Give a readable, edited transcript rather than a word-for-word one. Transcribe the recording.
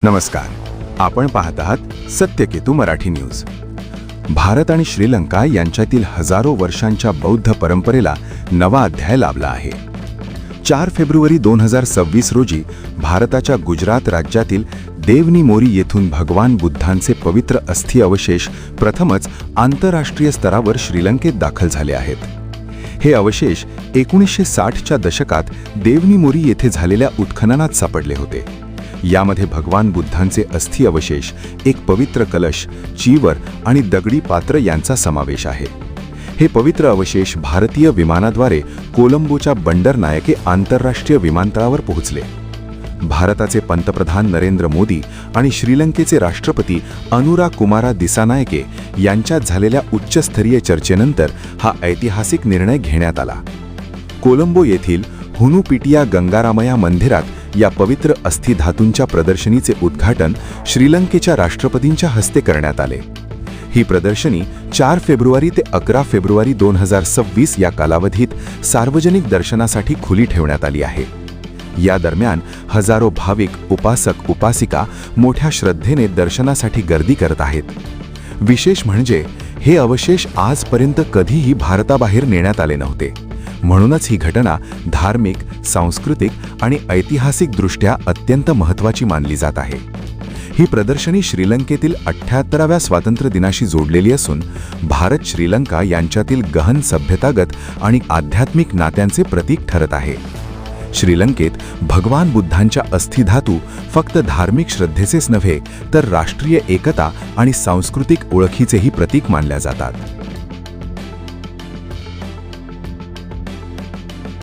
नमस्कार, आपण पाहत आहात सत्यकेतू मराठी न्यूज। भारत आणि श्रीलंका यांच्यातील हजारो वर्षांच्या बौद्ध परंपरेला नवा अध्याय लाभला आहे। 4 फेब्रुवारी 2026 रोजी भारताच्या गुजरात राज्यातील देवनी मोरी येथून भगवान बुद्धांचे पवित्र अस्थि अवशेष प्रथमच आंतरराष्ट्रीय स्तरावर श्रीलंकेत दाखल झाले आहेत। हे अवशेष 1960च्या दशकात देवनी मोरी येथे झालेल्या उत्खननात सापडले होते। यामध्ये भगवान बुद्धांचे अस्थि अवशेष, एक पवित्र कलश, चीवर आणि दगडी पात्र यांचा समावेश आहे। हे पवित्र अवशेष भारतीय विमानाद्वारे कोलंबोच्या बंडरनायके आंतरराष्ट्रीय विमानतळावर पोहोचले। भारताचे पंतप्रधान नरेंद्र मोदी आणि श्रीलंकेचे राष्ट्रपती अनुरा कुमारा दिसानायके यांच्यात झालेल्या उच्चस्तरीय चर्चेनंतर हा ऐतिहासिक निर्णय घेण्यात आला। कोलंबो येथील हुनुपिटिया गंगारामया मंदिरात या पवित्र अस्थि धातूंच्या प्रदर्शनीचे उद्घाटन श्रीलंकेच्या राष्ट्रपतींच्या हस्ते करण्यात आले। ही प्रदर्शनी 4 फेब्रुवारी ते 11 फेब्रुवारी 2026 या कालावधीत सार्वजनिक दर्शनासाठी खुली ठेवण्यात आली आहे। या दरम्यान हजारो भाविक, उपासक, उपासिका मोठ्या श्रद्धेने दर्शनासाठी गर्दी करत आहेत। विशेष म्हणजे हे अवशेष आजपर्यंत कधीही भारताबाहेर नेण्यात आले नव्हते। म्हणूनच ही घटना धार्मिक, सांस्कृतिक आणि ऐतिहासिकदृष्ट्या अत्यंत महत्त्वाची मानली जात आहे। ही प्रदर्शनी श्रीलंकेतील 78व्या स्वातंत्र्य दिनाशी जोडलेली असून भारत श्रीलंका यांच्यातील गहन सभ्यतागत आणि आध्यात्मिक नात्यांचे प्रतीक ठरत आहे। श्रीलंकेत भगवान बुद्धांच्या अस्थिधातू फक्त धार्मिक श्रद्धेचेच नव्हे तर राष्ट्रीय एकता आणि सांस्कृतिक ओळखीचेही प्रतीक मानल्या जातात।